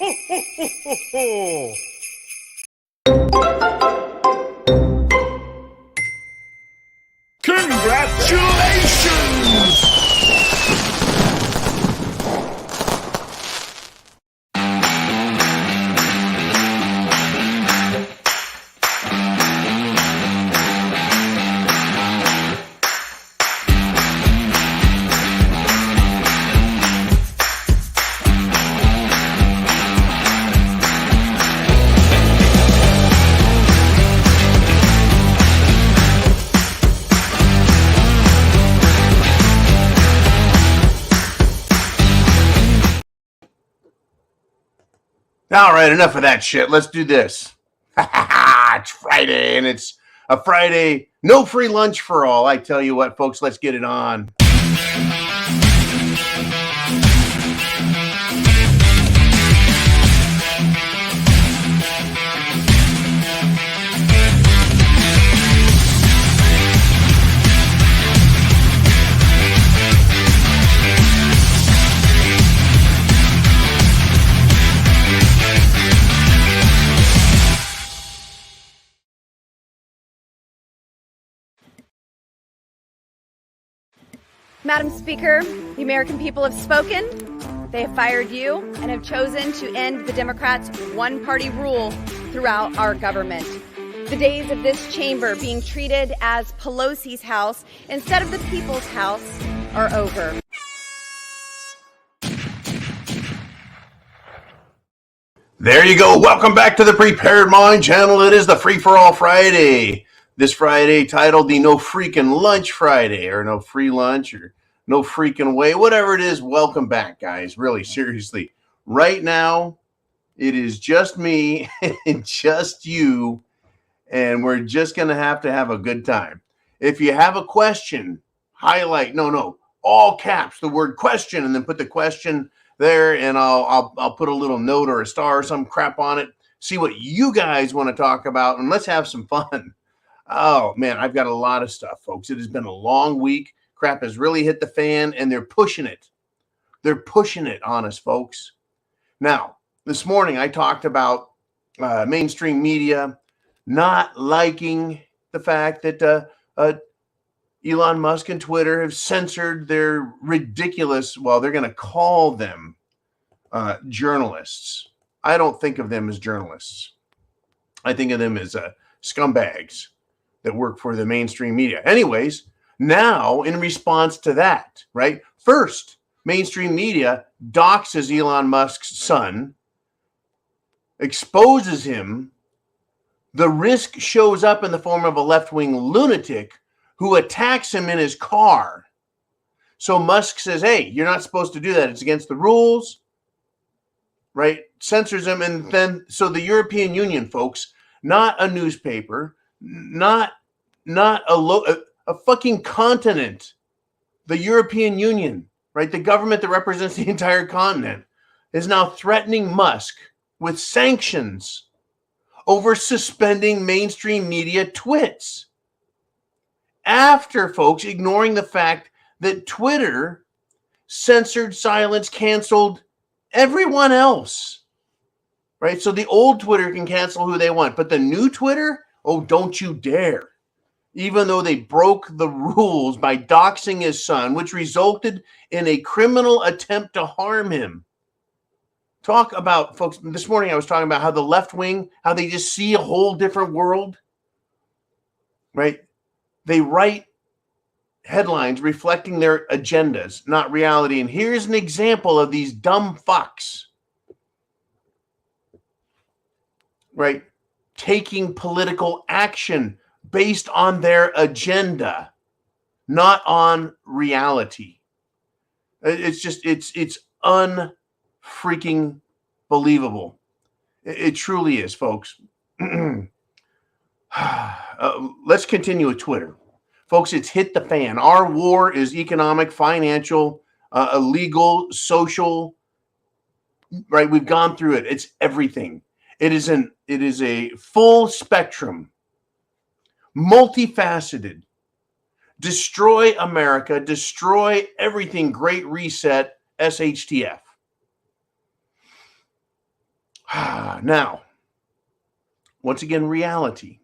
Congratulations! All right, enough of that shit. Let's do this. It's Friday, and it's a Friday. No free lunch for all. I tell you what, folks, let's get it on. Madam Speaker, the American people have spoken. They have fired you and have chosen to end the Democrats' one-party rule throughout our government. The days of this chamber being treated as Pelosi's house instead of the people's house are over. There you go. Welcome back to the Prepared Mind channel. It is the Free for All Friday. This Friday titled the No Freaking Lunch Friday, or no free lunch, or no freaking way, whatever it is. Welcome back, guys. Really, seriously. Right now, it is just me and just you, and we're just going to have a good time. If you have a question, highlight, all caps, the word question, and then put the question there, and I'll put a little note or a star or some crap on it. See what you guys want to talk about, and let's have some fun. Oh, man, I've got a lot of stuff, folks. It has been a long week. Crap has really hit the fan, and they're pushing it. They're pushing it on us, folks. Now, this morning I talked about mainstream media not liking the fact that Elon Musk and Twitter have censored their ridiculous, well, they're going to call them journalists. I don't think of them as journalists. I think of them as scumbags that work for the mainstream media. Anyways, now in response to that, right? First, mainstream media doxes Elon Musk's son, exposes him. The risk shows up in the form of a left-wing lunatic who attacks him in his car. So Musk says, hey, you're not supposed to do that. It's against the rules, right? Censors him. And then, so the European Union, folks, not a newspaper, not a fucking continent, the European Union, right? The government that represents the entire continent is now threatening Musk with sanctions over suspending mainstream media twits. After, folks, ignoring the fact that Twitter censored, silenced, canceled everyone else, right? So the old Twitter can cancel who they want, but the new Twitter, oh, don't you dare. Even though they broke the rules by doxing his son, which resulted in a criminal attempt to harm him. Talk about, folks, this morning I was talking about how the left wing, how they just see a whole different world, right? They write headlines reflecting their agendas, not reality. And here's an example of these dumb fucks, right? Taking political action based on their agenda, not on reality. It's just, it's unfreaking believable. It truly is, folks. Let's continue with Twitter. Folks, it's hit the fan. Our war is economic, financial, legal, social, right? We've gone through it. It's everything. It is a full spectrum, multifaceted, destroy America, destroy everything, great reset, SHTF. Now, once again, reality.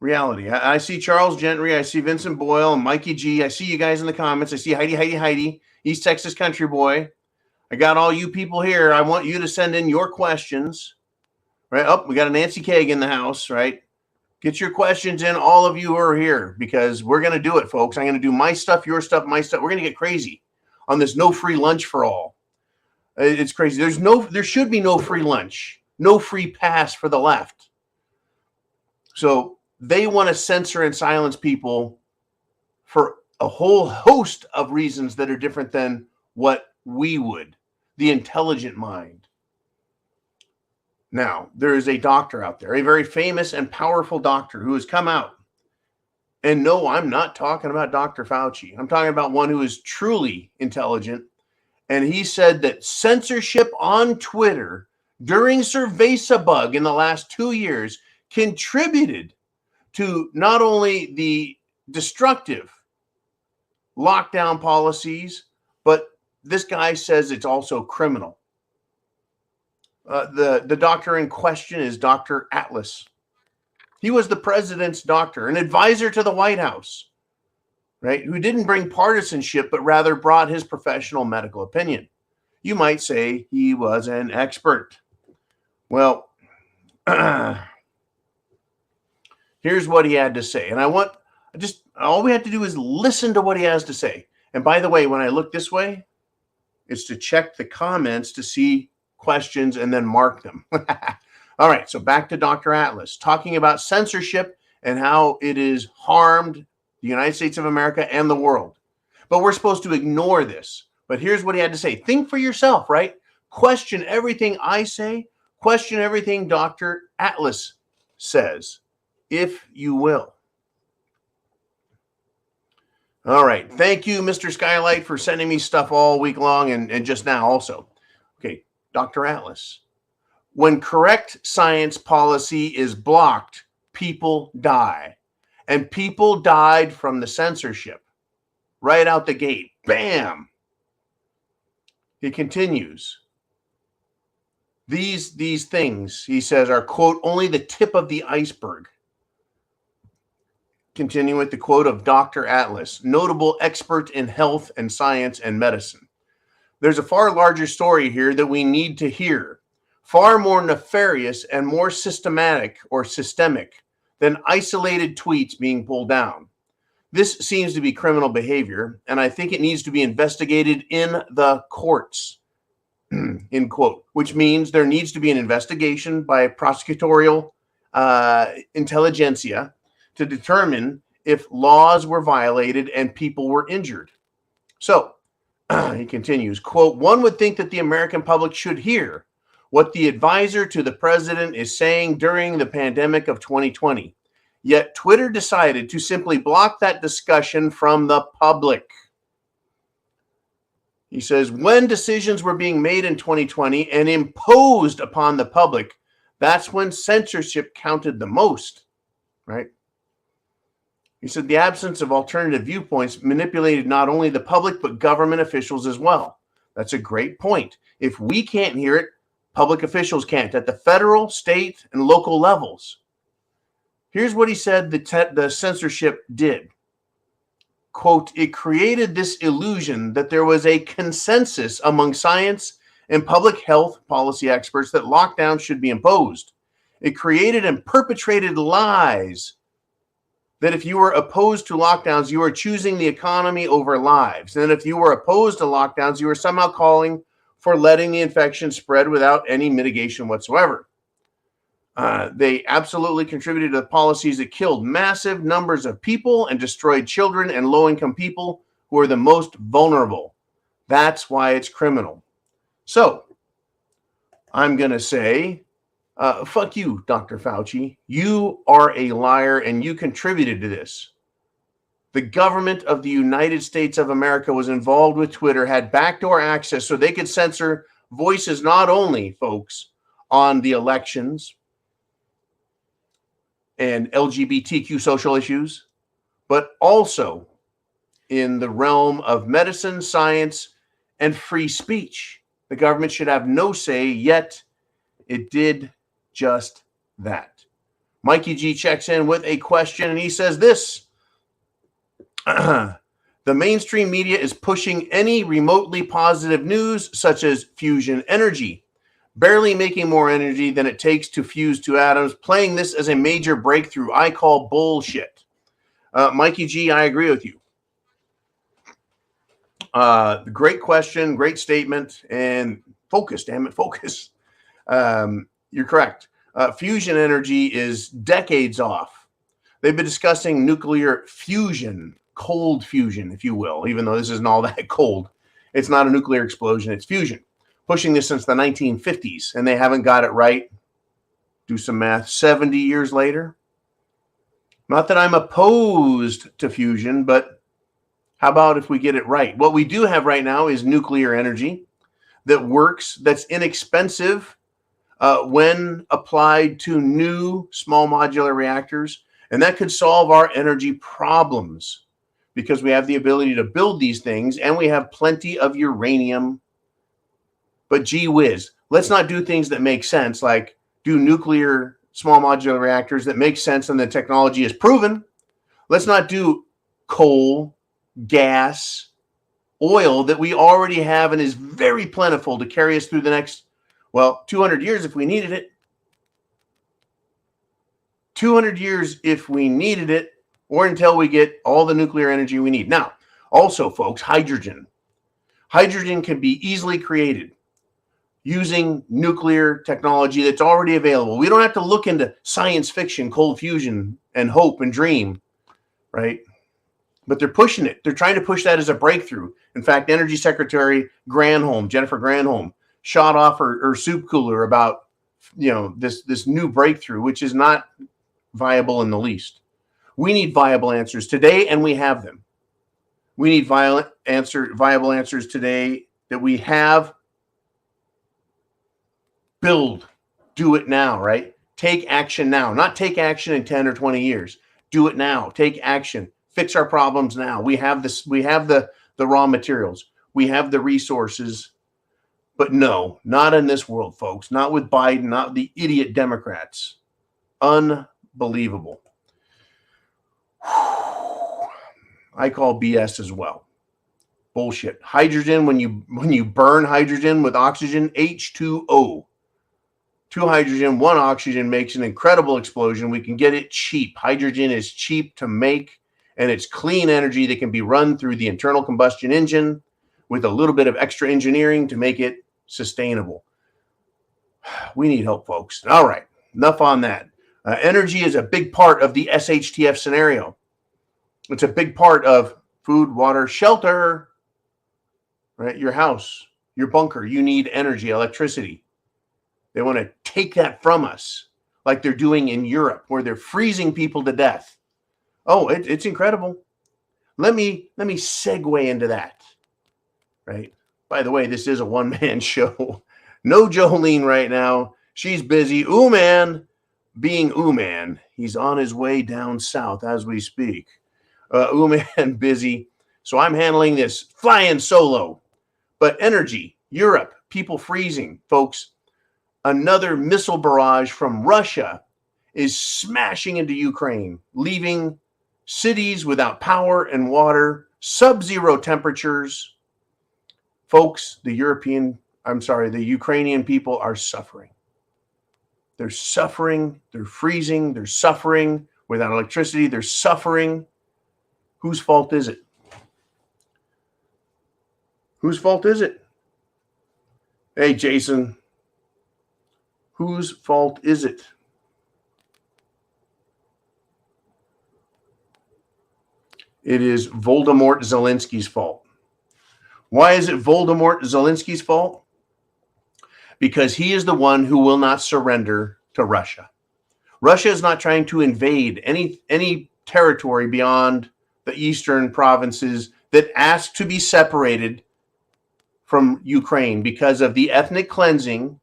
I see Charles Gentry. I see Vincent Boyle and Mikey G. I see you guys in the comments. I see Heidi, East Texas country boy. I got all you people here. I want you to send in your questions. Right? Oh, we got a Nancy Kaag in the house, right? Get your questions in, all of you who are here, because we're going to do it, folks. I'm going to do my stuff, your stuff, my stuff. We're going to get crazy on this no free lunch for all. It's crazy. There should be no free lunch, no free pass for the left. So they want to censor and silence people for a whole host of reasons that are different than what we would, the intelligent mind. Now, there is a doctor out there, a very famous and powerful doctor who has come out. And no, I'm not talking about Dr. Fauci. I'm talking about one who is truly intelligent. And he said that censorship on Twitter during Cerveza-bug in the last 2 years contributed to not only the destructive lockdown policies, but this guy says it's also criminal. The doctor in question is Dr. Atlas. He was the president's doctor, an advisor to the White House, right? Who didn't bring partisanship, but rather brought his professional medical opinion. You might say he was an expert. Well, here's what he had to say. And all we have to do is listen to what he has to say. And by the way, when I look this way, it's to check the comments to see questions and then mark them. All right, so back to Dr. Atlas, talking about censorship and how it has harmed the United States of America and the world. But we're supposed to ignore this. But here's what he had to say. Think for yourself, right? Question everything I say. Question everything Dr. Atlas says, if you will. All right. Thank you, Mr. Skylight, for sending me stuff all week long and just now also. Okay, Dr. Atlas. When correct science policy is blocked, people die. And people died from the censorship. Right out the gate. Bam! He continues. These things, he says, are, quote, only the tip of the iceberg. Continuing with the quote of Dr. Atlas, notable expert in health and science and medicine. There's a far larger story here that we need to hear, far more nefarious and more systemic than isolated tweets being pulled down. This seems to be criminal behavior, and I think it needs to be investigated in the courts, end quote, which means there needs to be an investigation by prosecutorial intelligentsia to determine if laws were violated and people were injured. So, he continues, quote, one would think that the American public should hear what the advisor to the president is saying during the pandemic of 2020. Yet Twitter decided to simply block that discussion from the public. He says, when decisions were being made in 2020 and imposed upon the public, that's when censorship counted the most, right? He said the absence of alternative viewpoints manipulated not only the public, but government officials as well. That's a great point. If we can't hear it, public officials can't at the federal, state, and local levels. Here's what he said the censorship did. Quote, it created this illusion that there was a consensus among science and public health policy experts that lockdown should be imposed. It created and perpetrated lies that if you were opposed to lockdowns, you were choosing the economy over lives. And if you were opposed to lockdowns, you were somehow calling for letting the infection spread without any mitigation whatsoever. They absolutely contributed to the policies that killed massive numbers of people and destroyed children and low-income people who are the most vulnerable. That's why it's criminal. So, I'm going to say, fuck you, Dr. Fauci. You are a liar and you contributed to this. The government of the United States of America was involved with Twitter, had backdoor access so they could censor voices not only, folks, on the elections and LGBTQ social issues, but also in the realm of medicine, science, and free speech. The government should have no say, yet It did just that. Mikey G checks in with a question, and he says this. The mainstream media is pushing any remotely positive news, such as fusion energy, barely making more energy than it takes to fuse two atoms, playing this as a major breakthrough. I call bullshit. Mikey G, I agree with you. Great question, great statement, and focus, damn it, focus. You're correct. Fusion energy is decades off. They've been discussing nuclear fusion, cold fusion, if you will, even though this isn't all that cold. It's not a nuclear explosion, it's fusion. Pushing this since the 1950s, and they haven't got it right. Do some math. 70 years later. Not that I'm opposed to fusion, but how about if we get it right? What we do have right now is nuclear energy that works, that's inexpensive when applied to new small modular reactors, and that could solve our energy problems because we have the ability to build these things and we have plenty of uranium. But gee whiz, let's not do things that make sense, like do nuclear small modular reactors that make sense and the technology is proven. Let's not do coal, gas, oil that we already have and is very plentiful to carry us through the next, 200 years if we needed it. 200 years if we needed it, or until we get all the nuclear energy we need. Now, also, folks, hydrogen. Hydrogen can be easily created using nuclear technology that's already available. We don't have to look into science fiction, cold fusion, and hope and dream, right? But they're pushing it. They're trying to push that as a breakthrough. In fact, Energy Secretary Jennifer Granholm, shot off her soup cooler about this new breakthrough, which is not viable in the least. We need viable answers today, and we have them. We need viable answers today that we have. Build, do it now, right? Take action now, not take action in 10 or 20 years. Do it now. Take action. Fix our problems now. We have this. We have the raw materials. We have the resources. But no, not in this world, folks. Not with Biden, not the idiot Democrats. Unbelievable. I call BS as well. Bullshit. Hydrogen, when you burn hydrogen with oxygen, H2O. 2 hydrogen, 1 oxygen makes an incredible explosion. We can get it cheap. Hydrogen is cheap to make, and it's clean energy that can be run through the internal combustion engine with a little bit of extra engineering to make it sustainable. We need help, folks. All right, enough on that. Energy is a big part of the SHTF scenario. It's a big part of food, water, shelter, right? Your house, your bunker. You need energy, electricity. They want to take that from us like they're doing in Europe, where they're freezing people to death. Oh, it's incredible. Let me segue into that, right? By the way, this is a one-man show. No Jolene right now. She's busy. Ooh-man being Ooh-man. He's on his way down south as we speak. Ooh-man busy. So I'm handling this flying solo. But energy, Europe, people freezing. Folks, another missile barrage from Russia is smashing into Ukraine, leaving cities without power and water, sub-zero temperatures. Folks, the Ukrainian people are suffering. They're suffering, they're freezing, they're suffering without electricity, they're suffering. Whose fault is it? Whose fault is it? Hey, Jason, whose fault is it? It is Voldemort Zelensky's fault. Why is it Voldemort Zelensky's fault? Because he is the one who will not surrender to Russia. Russia is not trying to invade any territory beyond the eastern provinces that ask to be separated from Ukraine because of the ethnic cleansing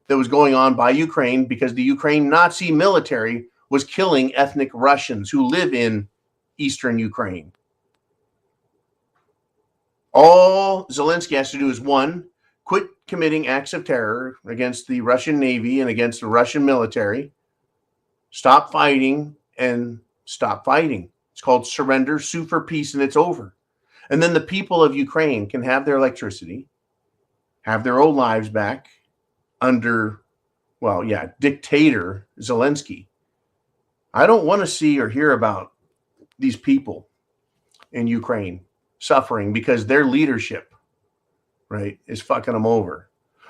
that was going on by Ukraine, because the Ukraine Nazi military was killing ethnic Russians who live in eastern Ukraine. All Zelensky has to do is, 1, quit committing acts of terror against the Russian Navy and against the Russian military. Stop fighting and stop fighting. It's called surrender, sue for peace, and it's over. And then the people of Ukraine can have their electricity, have their old lives back under, dictator Zelensky. I don't want to see or hear about these people in Ukraine suffering because their leadership, right, is fucking them over.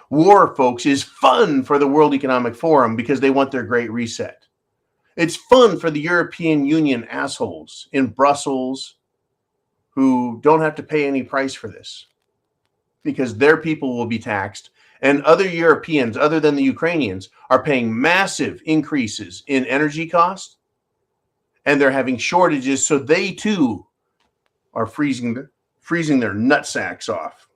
War, folks, is fun for the World Economic Forum because they want their great reset. It's fun for the European Union assholes in Brussels who don't have to pay any price for this because their people will be taxed. And other Europeans, other than the Ukrainians, are paying massive increases in energy costs. And they're having shortages, so they too are freezing their nutsacks off.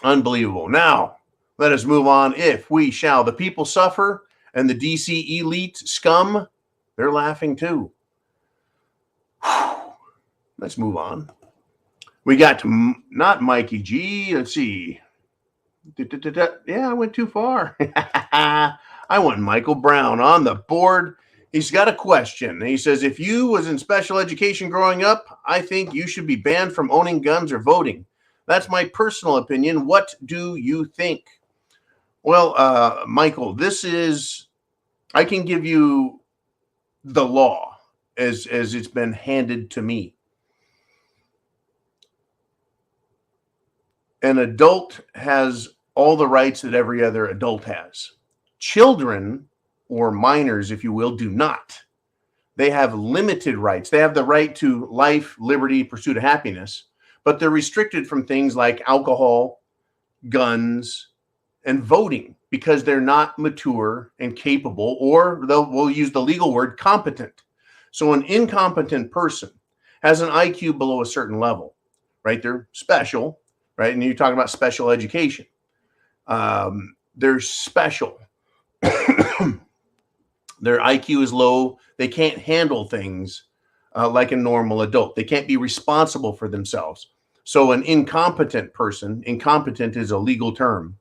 Unbelievable. Now, let us move on. If we shall. The people suffer, and the DC elite scum, they're laughing too. Let's move on. We got not Mikey G. Let's see. Yeah, I went too far. I want Michael Brown on the board. He's got a question. He says, if you was in special education growing up, I think you should be banned from owning guns or voting. That's my personal opinion. What do you think? Well, Michael, I can give you the law as it's been handed to me. An adult has all the rights that every other adult has. Children, or minors, if you will, do not. They have limited rights. They have the right to life, liberty, pursuit of happiness, but they're restricted from things like alcohol, guns, and voting because they're not mature and capable, or we'll use the legal word, competent. So an incompetent person has an IQ below a certain level, right? They're special, right? And you're talking about special education. They're special. Their IQ is low. They can't handle things like a normal adult. They can't be responsible for themselves. So an incompetent person, incompetent is a legal term.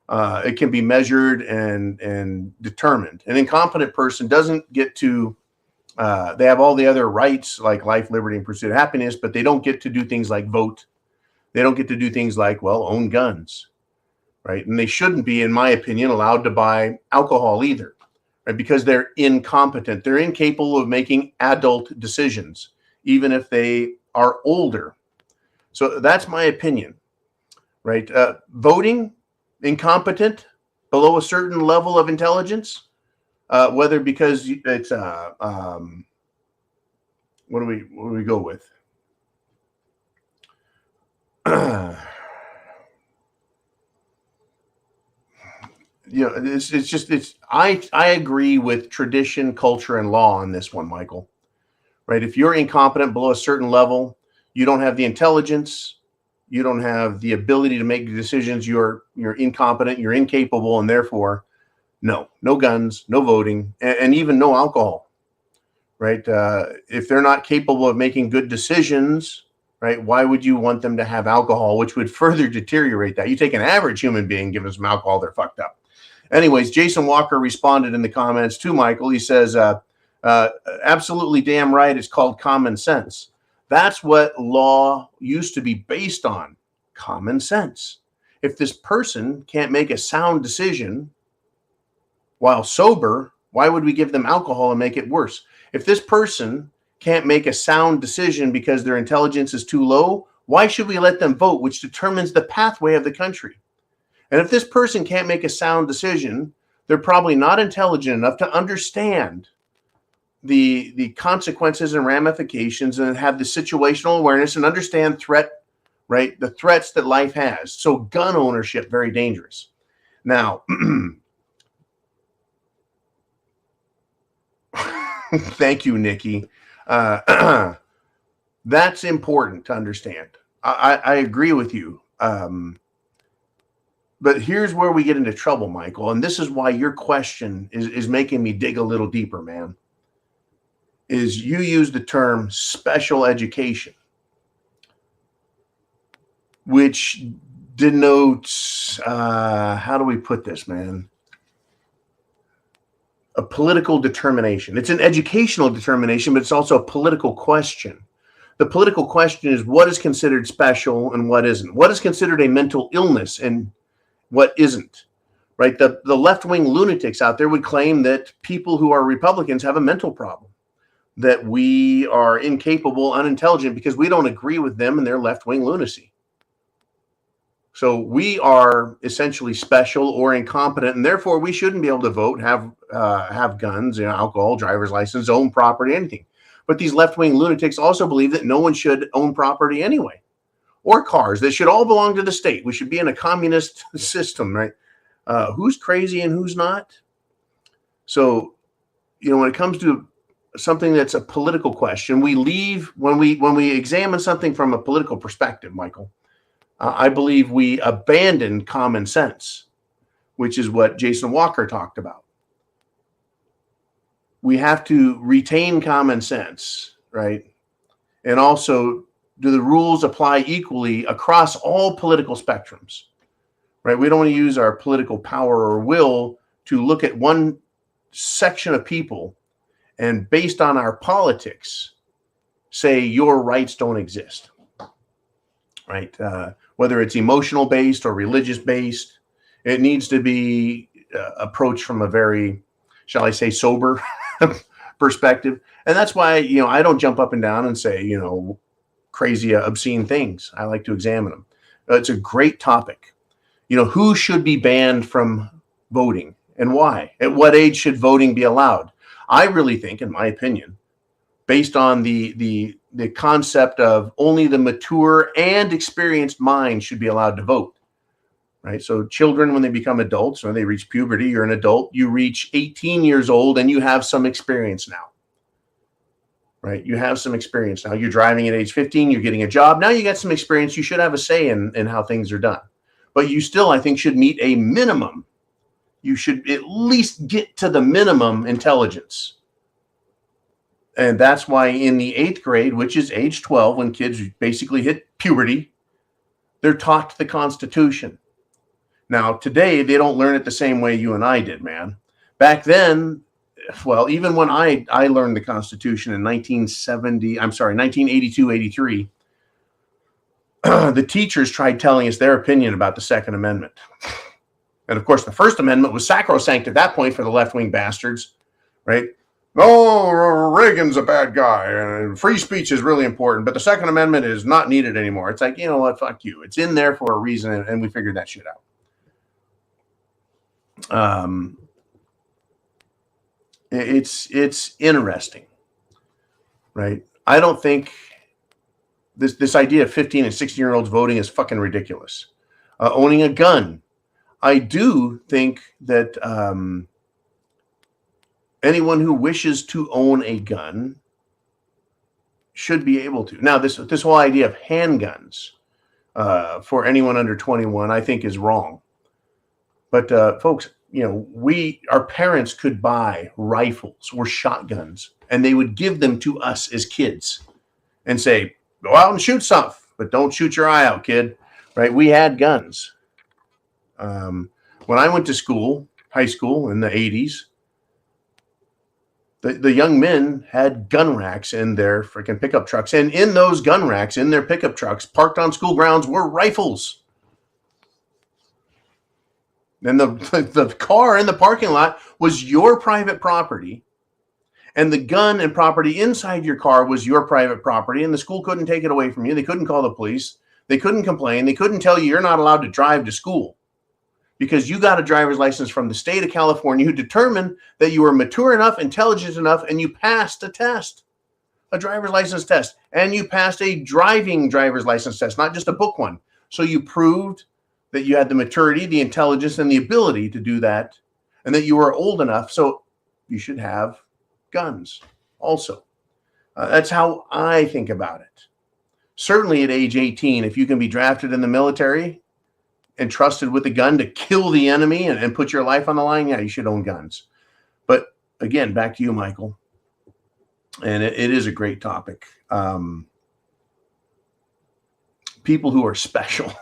It can be measured and determined. An incompetent person doesn't get to, they have all the other rights like life, liberty, and pursuit of happiness, but they don't get to do things like vote. They don't get to do things like, own guns, right? And they shouldn't be, in my opinion, allowed to buy alcohol either. Right, because they're incompetent. They're incapable of making adult decisions, even if they are older. So that's my opinion, right? Voting, incompetent, below a certain level of intelligence, whether because it's, what do we go with? I agree with tradition, culture, and law on this one, Michael. Right? If you're incompetent below a certain level, you don't have the intelligence, you don't have the ability to make decisions, you're incompetent, you're incapable, and therefore, no guns, no voting, and even no alcohol. Right? If they're not capable of making good decisions, right, why would you want them to have alcohol, which would further deteriorate that? You take an average human being, give them some alcohol, they're fucked up. Anyways, Jason Walker responded in the comments to Michael. He says, absolutely damn right. It's called common sense. That's what law used to be based on, common sense. If this person can't make a sound decision while sober, why would we give them alcohol and make it worse? If this person can't make a sound decision because their intelligence is too low, why should we let them vote, which determines the pathway of the country? And if this person can't make a sound decision, they're probably not intelligent enough to understand the consequences and ramifications and have the situational awareness and understand threat, right? The threats that life has. So gun ownership, very dangerous. Now, thank you, Nikki. That's important to understand. I agree with you. But here's where we get into trouble, Michael. And this is why your question is making me dig a little deeper, man. Is you use the term special education, which denotes, how do we put this, man? A political determination. It's an educational determination, but it's also a political question. The political question is what is considered special and what isn't. What is considered a mental illness and what isn't, right? The left-wing lunatics out there would claim that people who are Republicans have a mental problem, that we are incapable, unintelligent because we don't agree with them and their left-wing lunacy. So we are essentially special or incompetent, and therefore we shouldn't be able to vote, have guns, alcohol, driver's license, own property, anything. But these left-wing lunatics also believe that no one should own property anyway, or cars. They should all belong to the state. We should be in a communist system, right? Who's crazy and who's not? So, when it comes to something that's a political question, we leave when we examine something from a political perspective, Michael. I believe we abandon common sense, which is what Jason Walker talked about. We have to retain common sense, right? And also, do the rules apply equally across all political spectrums, right? We don't want to use our political power or will to look at one section of people and based on our politics, say your rights don't exist, right? Whether it's emotional based or religious based, it needs to be approached from a very, shall I say, sober perspective. And that's why, I don't jump up and down and say, crazy, obscene things. I like to examine them. It's a great topic. Who should be banned from voting and why? At what age should voting be allowed? I really think, in my opinion, based on the concept of only the mature and experienced mind should be allowed to vote, right? So children, when they become adults, when they reach puberty, you're an adult, you reach 18 years old and you have some experience now, right? You have some experience now. You're driving at age 15, you're getting a job. Now you got some experience. You should have a say in how things are done. But you still, I think, should meet a minimum. You should at least get to the minimum intelligence. And that's why in the 8th grade, which is age 12, when kids basically hit puberty, they're taught the Constitution. Now, today, they don't learn it the same way you and I did, man. Back then, well, even when I learned the Constitution in 1982, 83, the teachers tried telling us their opinion about the Second Amendment. And of course, the First Amendment was sacrosanct at that point for the left-wing bastards, right? No, Reagan's a bad guy, and free speech is really important, but the Second Amendment is not needed anymore. It's like, you know what, fuck you. It's in there for a reason, and we figured that shit out. It's interesting, right? I don't think this idea of 15 and 16-year-olds voting is fucking ridiculous. Owning a gun. I do think that anyone who wishes to own a gun should be able to. Now, this whole idea of handguns for anyone under 21, I think, is wrong. But folks, our parents could buy rifles or shotguns, and they would give them to us as kids and say, "Go out and shoot stuff, but don't shoot your eye out, kid." Right? We had guns. When I went to school, high school in the 80s, the young men had gun racks in their freaking pickup trucks. And in those gun racks, in their pickup trucks, parked on school grounds, were rifles. And the car in the parking lot was your private property. And the gun and property inside your car was your private property. And the school couldn't take it away from you. They couldn't call the police. They couldn't complain. They couldn't tell you you're not allowed to drive to school, because you got a driver's license from the state of California who determined that you were mature enough, intelligent enough, and you passed a test, a driver's license test, and you passed a driving driver's license test, not just a book one. So you proved that you had the maturity, the intelligence, and the ability to do that, and that you were old enough. So you should have guns also. That's how I think about it. Certainly at age 18, if you can be drafted in the military and trusted with a gun to kill the enemy and put your life on the line, yeah, you should own guns. But again, back to you, Michael. And it is a great topic. People who are special,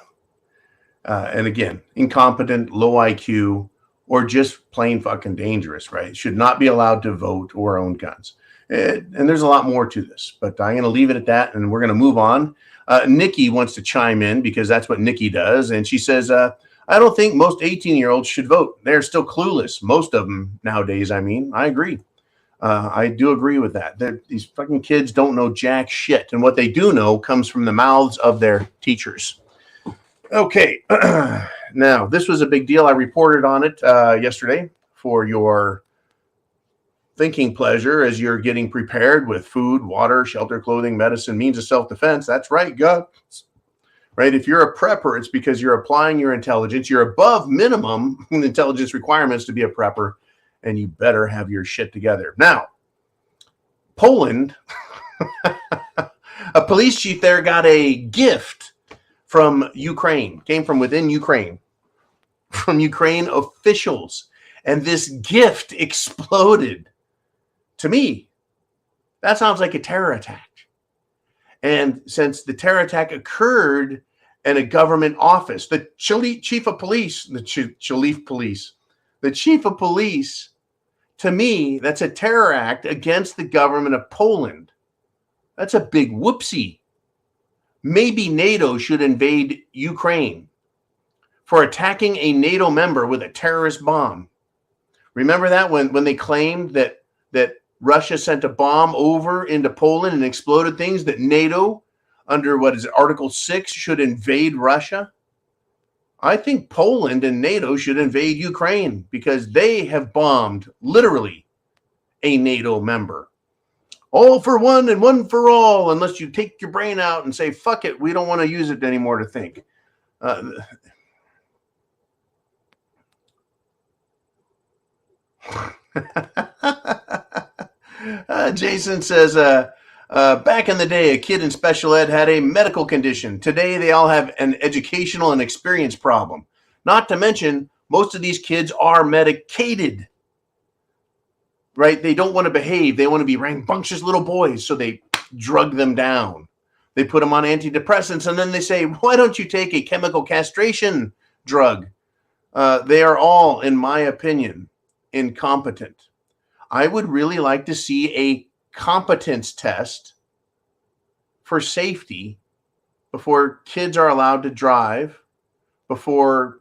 And again, incompetent, low IQ, or just plain fucking dangerous, right? Should not be allowed to vote or own guns. And there's a lot more to this, but I'm going to leave it at that, and we're going to move on. Nikki wants to chime in because that's what Nikki does, and she says, I don't think most 18-year-olds should vote. They're still clueless. Most of them nowadays, I mean. I agree. I do agree with that. These fucking kids don't know jack shit, and what they do know comes from the mouths of their teachers. Okay, now this was a big deal. I reported on it yesterday for your thinking pleasure as you're getting prepared with food, water, shelter, clothing, medicine, means of self-defense. That's right, guys. Right? If you're a prepper, it's because you're applying your intelligence. You're above minimum intelligence requirements to be a prepper, and you better have your shit together. Now, Poland, a police chief there got a gift from Ukraine, came from within Ukraine, from Ukraine officials. And this gift exploded. To me, that sounds like a terror attack. And since the terror attack occurred in a government office, the chief of police, to me, that's a terror act against the government of Poland. That's a big whoopsie. Maybe NATO should invade Ukraine for attacking a NATO member with a terrorist bomb. Remember that when they claimed that Russia sent a bomb over into Poland and exploded things, that NATO, under what is it, Article 6, should invade Russia? I think Poland and NATO should invade Ukraine because they have bombed, literally, a NATO member. All for one and one for all, unless you take your brain out and say, fuck it, we don't want to use it anymore to think. Jason says, back in the day, a kid in special ed had a medical condition. Today, they all have an educational and experience problem. Not to mention, most of these kids are medicated, right? They don't want to behave. They want to be rambunctious little boys, so they drug them down. They put them on antidepressants, and then they say, why don't you take a chemical castration drug? They are all, in my opinion, incompetent. I would really like to see a competence test for safety before kids are allowed to drive, before,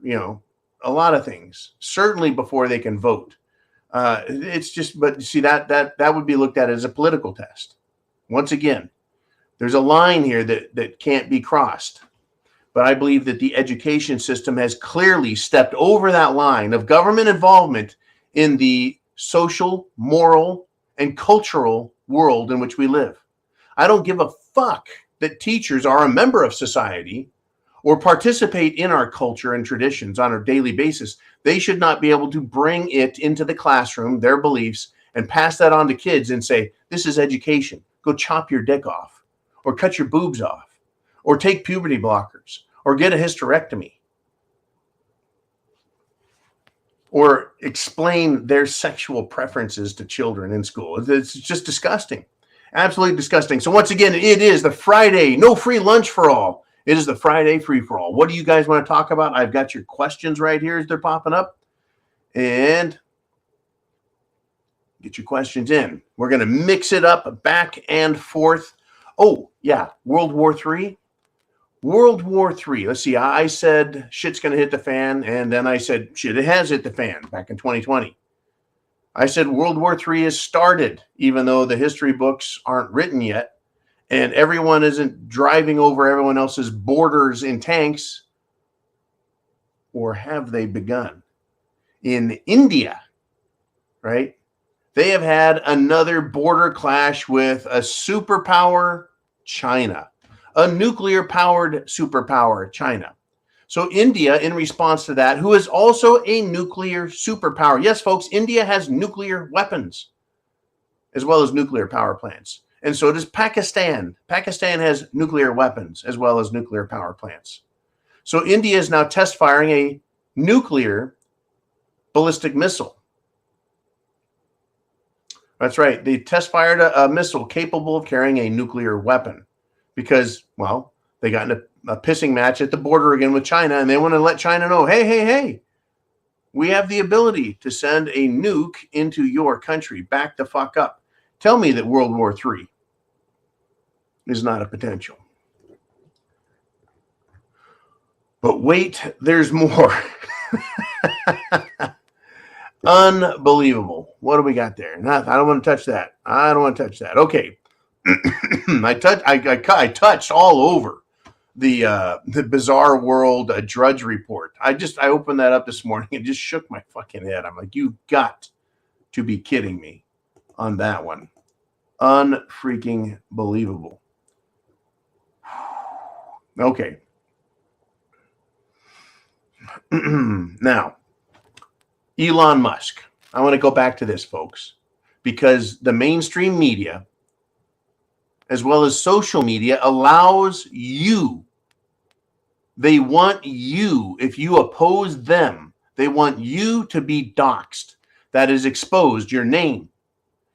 a lot of things, certainly before they can vote. It's just, but see, that would be looked at as a political test. Once again, there's a line here that can't be crossed. But I believe that the education system has clearly stepped over that line of government involvement in the social, moral, and cultural world in which we live. I don't give a fuck that teachers are a member of society or participate in our culture and traditions on a daily basis. They should not be able to bring it into the classroom, their beliefs, and pass that on to kids and say, this is education. Go chop your dick off, or cut your boobs off, or take puberty blockers, or get a hysterectomy, or explain their sexual preferences to children in school. It's just disgusting. Absolutely disgusting. So once again, it is the Friday, no free lunch for all. It is the Friday free for all. What do you guys want to talk about? I've got your questions right here as they're popping up. And get your questions in. We're going to mix it up back and forth. Oh, yeah, World War III. World War III. Let's see. I said shit's going to hit the fan, and then I said shit, it has hit the fan back in 2020. I said World War III has started, even though the history books aren't written yet, and everyone isn't driving over everyone else's borders in tanks. Or have they begun? In India, right? They have had another border clash with a superpower, China. A nuclear-powered superpower, China. So India, in response to that, who is also a nuclear superpower. Yes, folks, India has nuclear weapons as well as nuclear power plants. And so does Pakistan. Pakistan has nuclear weapons as well as nuclear power plants. So India is now test firing a nuclear ballistic missile. That's right. They test fired a missile capable of carrying a nuclear weapon. Because, well, they got in pissing match at the border again with China, and they want to let China know, hey, we have the ability to send a nuke into your country. Back the fuck up. Tell me that World War III is not a potential. But wait, there's more. Unbelievable. What do we got there? Nothing. I don't want to touch that. Okay. I touched all over the Bizarre World Drudge Report. I opened that up this morning and just shook my fucking head. I'm like, you got to be kidding me on that one. Unfreaking believable. Okay. Now, Elon Musk. I want to go back to this, folks, because the mainstream media, as well as social media, allows you. They want you, if you oppose them, they want you to be doxxed. That is exposed, your name,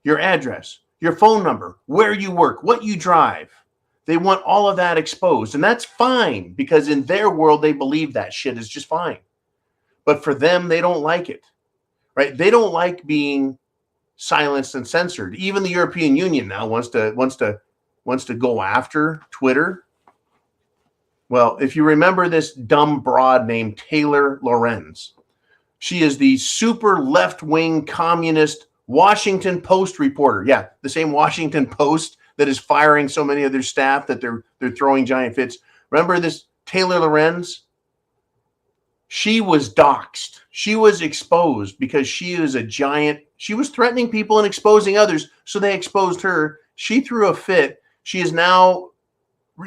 your address, your phone number, where you work, what you drive. They want all of that exposed. And that's fine, because in their world, they believe that shit is just fine. But for them, they don't like it, right? They don't like being silenced and censored. Even the European Union now wants to go after Twitter. Well, if you remember this dumb broad named Taylor Lorenz, she is the super left-wing communist Washington Post reporter. Yeah, the same Washington Post that is firing so many of their staff that they're throwing giant fits. Remember this Taylor Lorenz? She was doxxed. She was exposed because she is a giant. She was threatening people and exposing others, so they exposed her. She threw a fit. She is now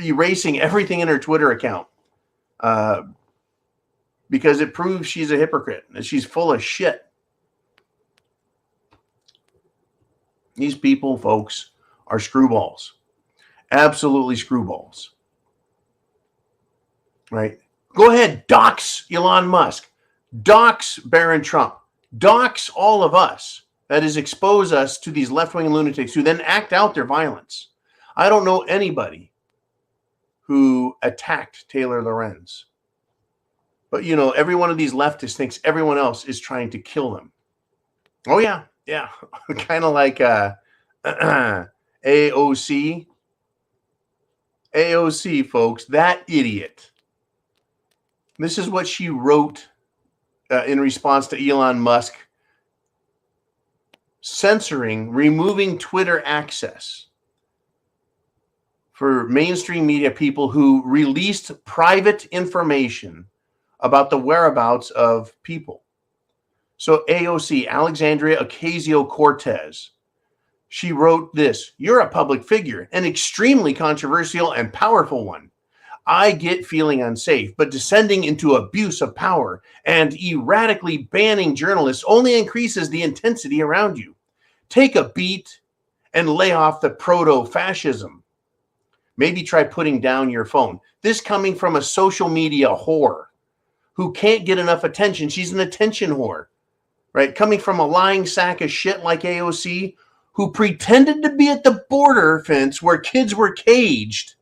erasing everything in her Twitter account because it proves she's a hypocrite and she's full of shit. These people, folks, are screwballs. Absolutely screwballs. Right? Go ahead, dox Elon Musk. Dox Barron Trump. Dox all of us. That is, expose us to these left-wing lunatics who then act out their violence. I don't know anybody who attacked Taylor Lorenz. But, you know, every one of these leftists thinks everyone else is trying to kill them. Oh, yeah. Kind of like AOC. AOC, folks, that idiot. This is what she wrote in response to Elon Musk removing Twitter access for mainstream media people who released private information about the whereabouts of people. So AOC, Alexandria Ocasio-Cortez, she wrote this: "You're a public figure, an extremely controversial and powerful one. I get feeling unsafe, but descending into abuse of power and erratically banning journalists only increases the intensity around you. Take a beat and lay off the proto-fascism. Maybe try putting down your phone." This coming from a social media whore who can't get enough attention. She's an attention whore, right? Coming from a lying sack of shit like AOC, who pretended to be at the border fence where kids were caged,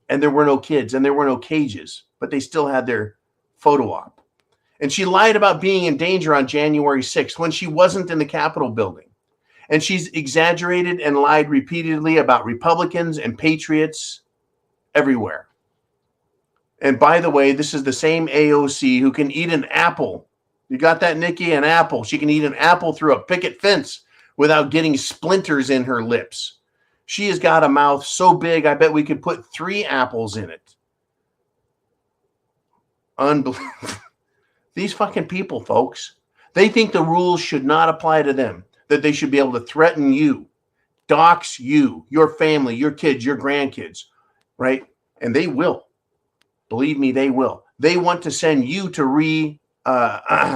and there were no kids and there were no cages, but they still had their photo op. And she lied about being in danger on January 6th when she wasn't in the Capitol building. And she's exaggerated and lied repeatedly about Republicans and patriots everywhere. And by the way, this is the same AOC who can eat an apple. You got that, Nikki? An apple. She can eat an apple through a picket fence without getting splinters in her lips. She has got a mouth so big, I bet we could put 3 apples in it. Unbelievable. These fucking people, folks, they think the rules should not apply to them, that they should be able to threaten you, dox you, your family, your kids, your grandkids, right? And they will. Believe me, they will. They want to send you to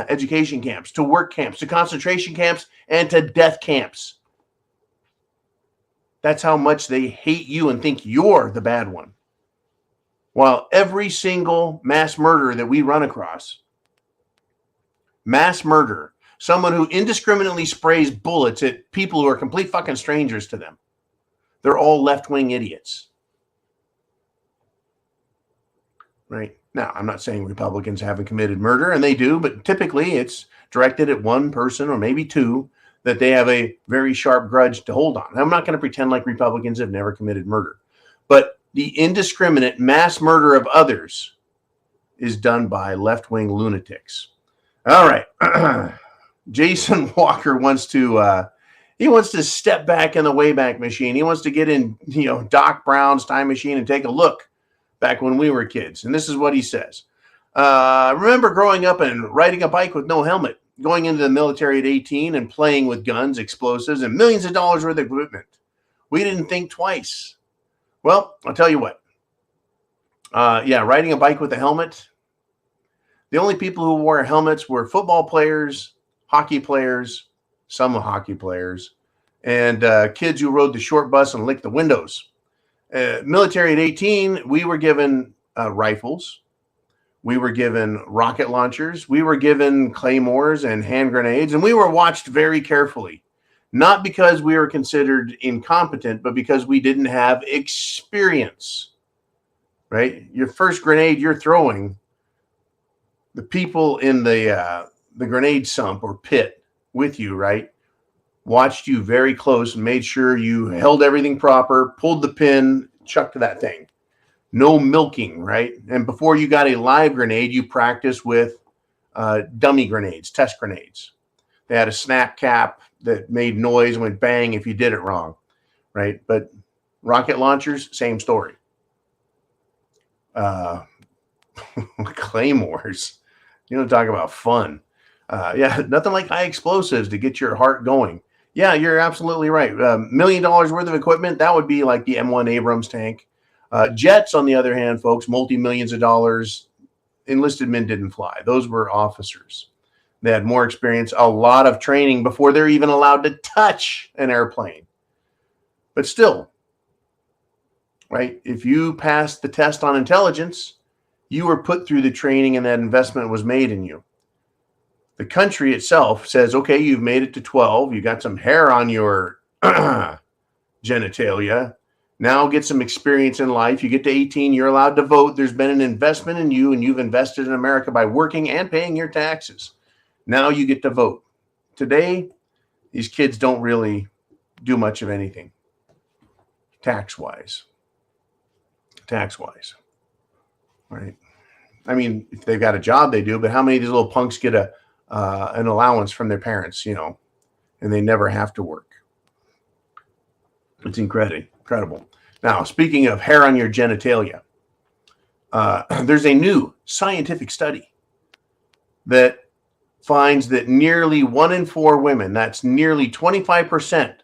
education camps, to work camps, to concentration camps, and to death camps. That's how much they hate you and think you're the bad one. While every single mass murderer that we run across, mass murderer, someone who indiscriminately sprays bullets at people who are complete fucking strangers to them, they're all left-wing idiots. right? Now, I'm not saying Republicans haven't committed murder, and they do, but typically it's directed at one person or maybe two that they have a very sharp grudge to hold on. I'm not going to pretend like Republicans have never committed murder, but the indiscriminate mass murder of others is done by left-wing lunatics. All right. Jason Walker wants to step back in the Wayback Machine. He wants to get in, Doc Brown's time machine and take a look back when we were kids. And this is what he says. Remember growing up and riding a bike with no helmet, going into the military at 18 and playing with guns, explosives, and millions of dollars worth of equipment. We didn't think twice. Well, I'll tell you what. Riding a bike with a helmet. The only people who wore helmets were football players, hockey players, some hockey players, and kids who rode the short bus and licked the windows. Military at 18, we were given rifles. We were given rocket launchers. We were given claymores and hand grenades, and we were watched very carefully. Not because we were considered incompetent, but because we didn't have experience, right? Your first grenade you're throwing, the people in the grenade sump or pit with you, right, watched you very close and made sure you held everything proper, pulled the pin, chucked that thing. No milking, right? And before you got a live grenade, you practiced with dummy grenades, test grenades. They had a snap cap that made noise and went bang if you did it wrong, right? But rocket launchers, same story. Claymores. Talk about fun. Nothing like high explosives to get your heart going. Yeah, you're absolutely right. $1 million worth of equipment, that would be like the M1 Abrams tank. Jets, on the other hand, folks, multi-millions of dollars, enlisted men didn't fly. Those were officers. They had more experience, a lot of training before they're even allowed to touch an airplane. But still, right, if you passed the test on intelligence, you were put through the training and that investment was made in you. The country itself says, okay, you've made it to 12. You got some hair on your genitalia. Now get some experience in life. You get to 18, you're allowed to vote. There's been an investment in you, and you've invested in America by working and paying your taxes. Now you get to vote. Today, these kids don't really do much of anything tax-wise. Right? I mean, if they've got a job, they do, but how many of these little punks get an allowance from their parents, and they never have to work? It's incredible. Now, speaking of hair on your genitalia, there's a new scientific study that finds that nearly 1 in 4 women, that's nearly 25%,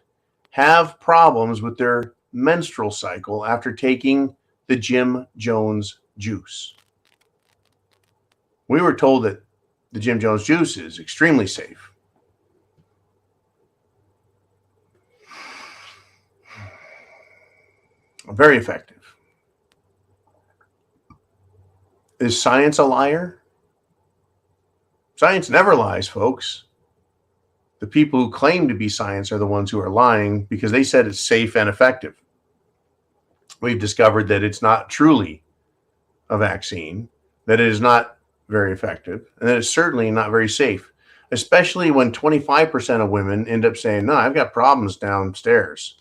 have problems with their menstrual cycle after taking the Jim Jones juice. We were told that the Jim Jones juice is extremely safe. Very effective. Is science a liar? Science never lies, folks. The people who claim to be science are the ones who are lying because they said it's safe and effective. We've discovered that it's not truly a vaccine, that it is not very effective, and that it's certainly not very safe, especially when 25% of women end up saying, no, I've got problems downstairs.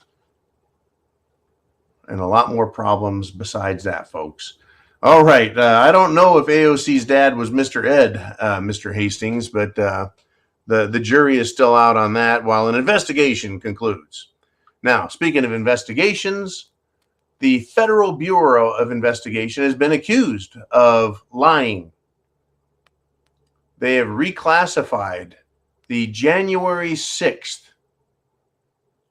And a lot more problems besides that, folks. All right. I don't know if AOC's dad was Mr. Ed, Mr. Hastings, but the jury is still out on that while an investigation concludes. Now, speaking of investigations, the Federal Bureau of Investigation has been accused of lying. They have reclassified the January 6th.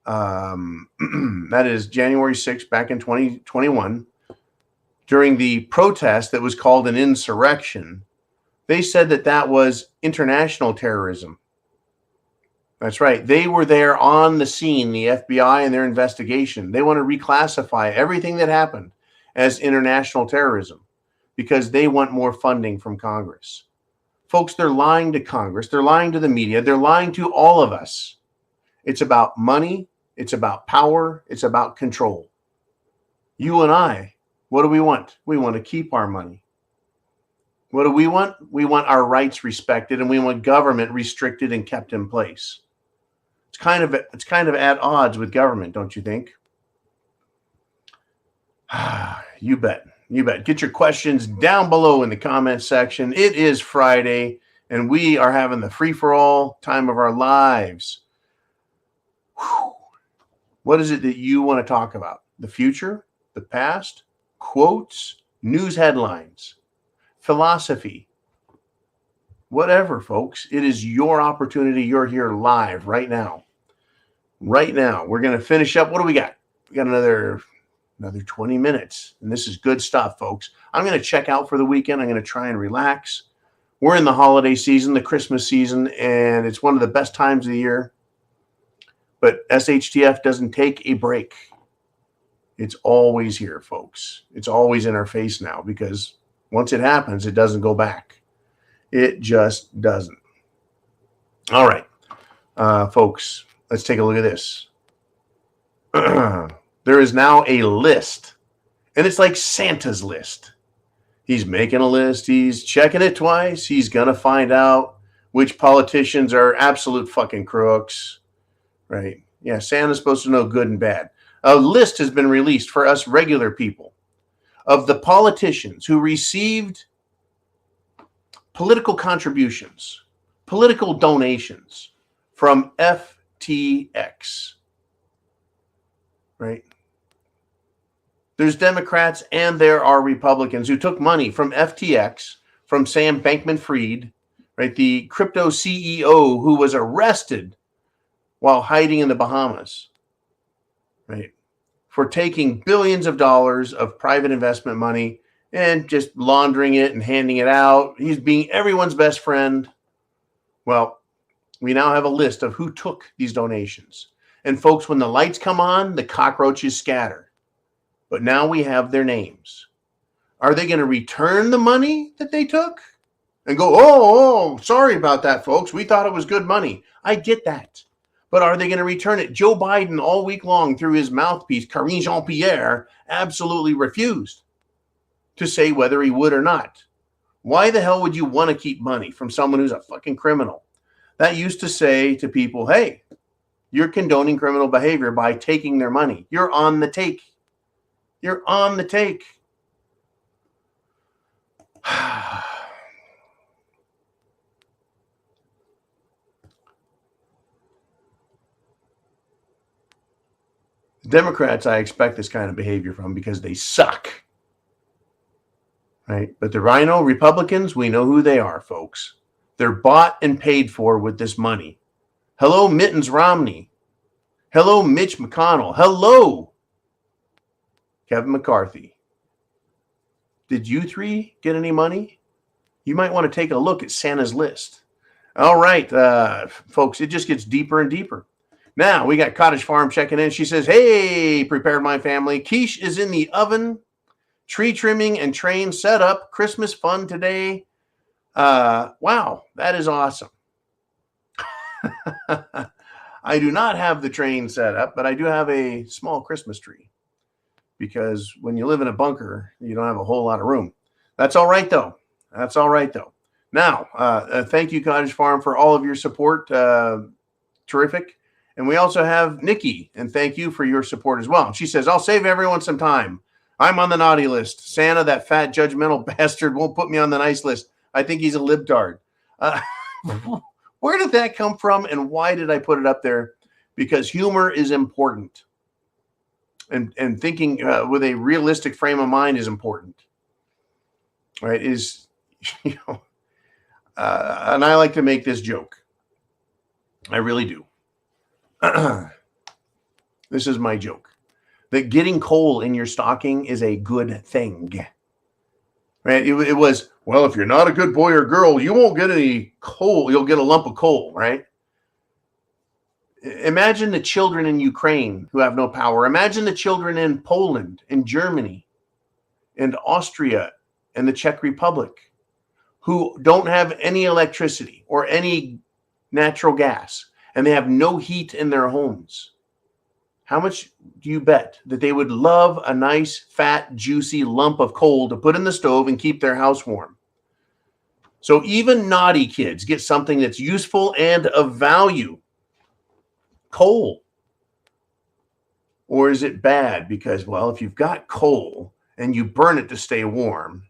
That is January 6th back in 2021, during the protest that was called an insurrection. They said that was international terrorism. That's right. They were there on the scene, the FBI and their investigation. They want to reclassify everything that happened as international terrorism because they want more funding from Congress. Folks, they're lying to Congress. They're lying to the media. They're lying to all of us. It's about money. It's about power. It's about control. You and I, what do we want? We want to keep our money. What do we want? We want our rights respected, and we want government restricted and kept in place. It's kind of at odds with government, don't you think? You bet. You bet. Get your questions down below in the comments section. It is Friday, and we are having the free-for-all time of our lives. Whew. What is it that you want to talk about? The future? The past? Quotes? News headlines? Philosophy? Whatever, folks. It is your opportunity. You're here live right now. Right now. We're going to finish up. What do we got? We got another 20 minutes. And this is good stuff, folks. I'm going to check out for the weekend. I'm going to try and relax. We're in the holiday season, the Christmas season, and it's one of the best times of the year. But SHTF doesn't take a break. It's always here, folks. It's always in our face now because once it happens, it doesn't go back. It just doesn't. All right, folks, let's take a look at this. There is now a list, and it's like Santa's list. He's making a list. He's checking it twice. He's going to find out which politicians are absolute fucking crooks. Right. Yeah, Santa's supposed to know good and bad. A list has been released for us regular people of the politicians who received political contributions, political donations from FTX. Right. There's Democrats and there are Republicans who took money from FTX, from Sam Bankman-Fried, right, the crypto CEO who was arrested while hiding in the Bahamas, right, for taking billions of dollars of private investment money and just laundering it and handing it out. He's being everyone's best friend. Well, we now have a list of who took these donations. And folks, when the lights come on, the cockroaches scatter. But now we have their names. Are they going to return the money that they took and go, oh, sorry about that, folks. We thought it was good money. I get that. But are they going to return it? Joe Biden all week long through his mouthpiece, Karine Jean-Pierre, absolutely refused to say whether he would or not. Why the hell would you want to keep money from someone who's a fucking criminal? That used to say to people, hey, you're condoning criminal behavior by taking their money. You're on the take. You're on the take. Democrats, I expect this kind of behavior from because they suck. Right? But the Rhino Republicans, we know who they are, folks. They're bought and paid for with this money. Hello, Mittens Romney. Hello, Mitch McConnell. Hello, Kevin McCarthy. Did you three get any money? You might want to take a look at Santa's list. All right, folks, it just gets deeper and deeper. Now, we got Cottage Farm checking in. She says, hey, Prepared My Family. Quiche is in the oven. Tree trimming and train set up. Christmas fun today. Wow, that is awesome. I do not have the train set up, but I do have a small Christmas tree. Because when you live in a bunker, you don't have a whole lot of room. That's all right, though. That's all right, though. Now, thank you, Cottage Farm, for all of your support. Terrific. And we also have Nikki, and thank you for your support as well. She says, I'll save everyone some time. I'm on the naughty list. Santa, that fat judgmental bastard, won't put me on the nice list. I think he's a libtard. Where did that come from, and why did I put it up there? Because humor is important. And thinking with a realistic frame of mind is important. Right? And I like to make this joke. I really do. This is my joke. That getting coal in your stocking is a good thing. Right? It was, well, if you're not a good boy or girl, you won't get any coal. You'll get a lump of coal, right? Imagine the children in Ukraine who have no power. Imagine the children in Poland and Germany and Austria and the Czech Republic who don't have any electricity or any natural gas, and they have no heat in their homes. How much do you bet that they would love a nice, fat, juicy lump of coal to put in the stove and keep their house warm? So even naughty kids get something that's useful and of value. Coal. Or is it bad? Because, well, if you've got coal and you burn it to stay warm,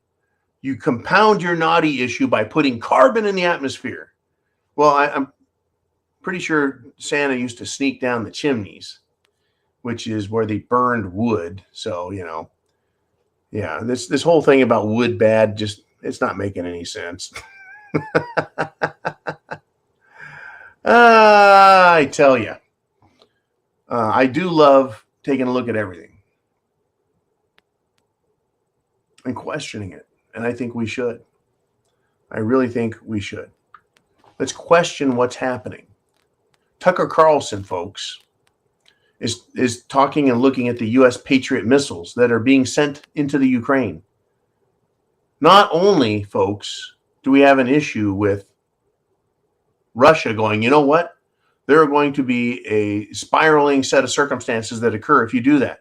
you compound your naughty issue by putting carbon in the atmosphere. Well, I'm pretty sure Santa used to sneak down the chimneys, which is where they burned wood. So, yeah, this whole thing about wood bad, just it's not making any sense. I tell you, I do love taking a look at everything and questioning it. And I think we should. I really think we should. Let's question what's happening. Tucker Carlson, folks, is talking and looking at the U.S. Patriot missiles that are being sent into the Ukraine. Not only, folks, do we have an issue with Russia going, you know what? There are going to be a spiraling set of circumstances that occur if you do that.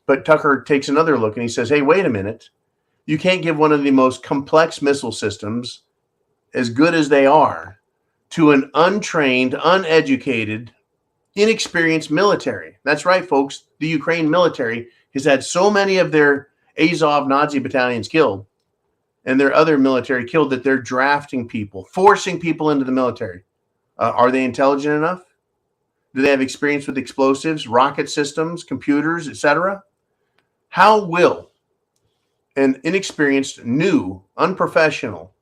But Tucker takes another look and he says, hey, wait a minute. You can't give one of the most complex missile systems, as good as they are, to an untrained, uneducated, inexperienced military. That's right, folks. The Ukraine military has had so many of their Azov Nazi battalions killed and their other military killed that they're drafting people, forcing people into the military. Are they intelligent enough? Do they have experience with explosives, rocket systems, computers, etc.? How will an inexperienced, new, unprofessional,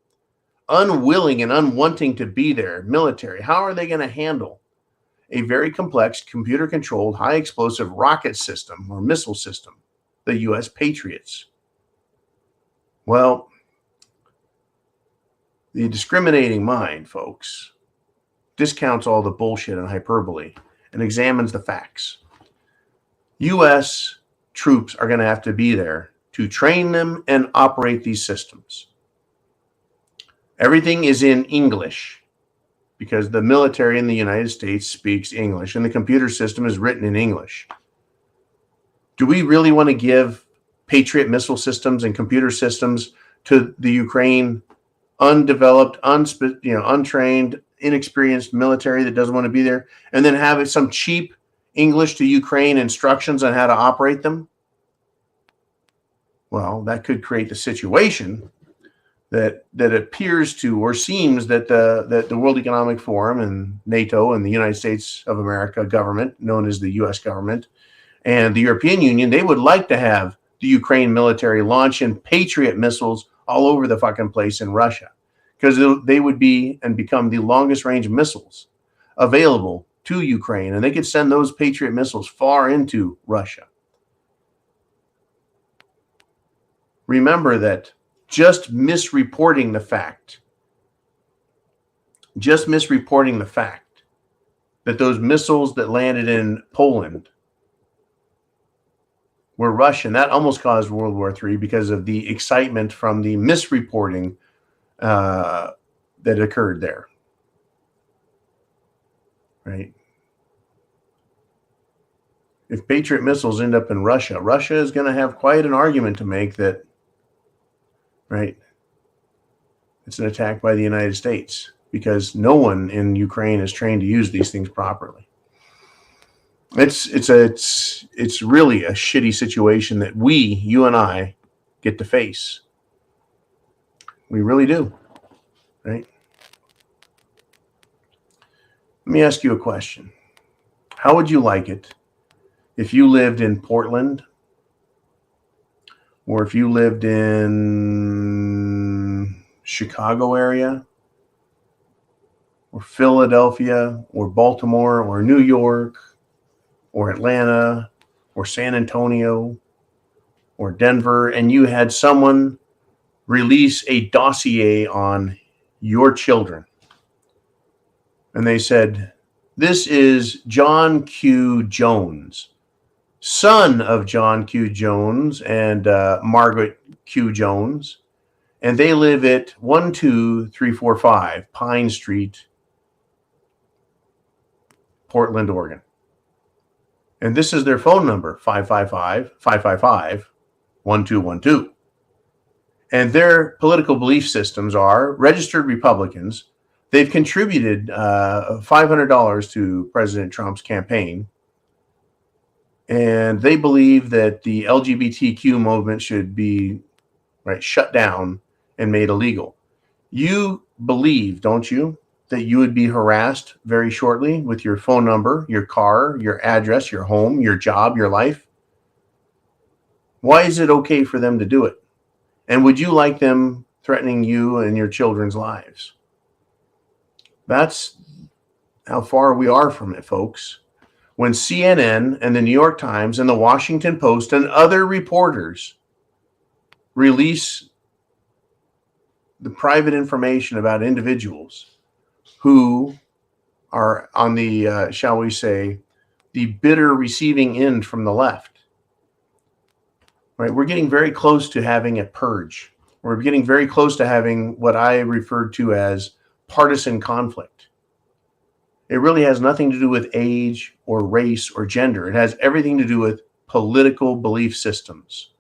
unwilling and unwanting to be there military, how are they going to handle a very complex, computer-controlled, high-explosive rocket system or missile system, the U.S. Patriots? Well, the discriminating mind, folks, discounts all the bullshit and hyperbole and examines the facts. U.S. troops are going to have to be there to train them and operate these systems. Everything is in English because the military in the United States speaks English and the computer system is written in English. Do we really want to give Patriot missile systems and computer systems to the Ukraine undeveloped, untrained, inexperienced military that doesn't want to be there, and then have some cheap English to Ukraine instructions on how to operate them? Well, that could create the situation that appears to or seems that the World Economic Forum and NATO and the United States of America government, known as the U.S. government, and the European Union, they would like to have the Ukraine military launching Patriot missiles all over the fucking place in Russia, because they would be and become the longest range missiles available to Ukraine, and they could send those Patriot missiles far into Russia. Remember that just misreporting the fact that those missiles that landed in Poland were Russian, that almost caused World War III because of the excitement from the misreporting that occurred there. Right? If Patriot missiles end up in Russia, Russia is going to have quite an argument to make that, right, it's an attack by the United States, because no one in Ukraine is trained to use these things properly. It's really a shitty situation that you and I, get to face. We really do, right? Let me ask you a question. How would you like it if you lived in Portland, or if you lived in Chicago area, or Philadelphia, or Baltimore, or New York, or Atlanta, or San Antonio, or Denver, and you had someone release a dossier on your children? And they said, this is John Q. Jones, son of John Q. Jones and Margaret Q. Jones, and they live at 12345 Pine Street, Portland, Oregon. And this is their phone number, 555-555-1212. And their political belief systems are registered Republicans. They've contributed $500 to President Trump's campaign. And they believe that the LGBTQ movement should be shut down and made illegal. You believe, don't you, that you would be harassed very shortly with your phone number, your car, your address, your home, your job, your life? Why is it okay for them to do it? And would you like them threatening you and your children's lives? That's how far we are from it, folks. When CNN and the New York Times and the Washington Post and other reporters release the private information about individuals who are on the, shall we say, the bitter receiving end from the left, right? We're getting very close to having a purge. We're getting very close to having what I referred to as partisan conflict. It really has nothing to do with age or race or gender. It has everything to do with political belief systems.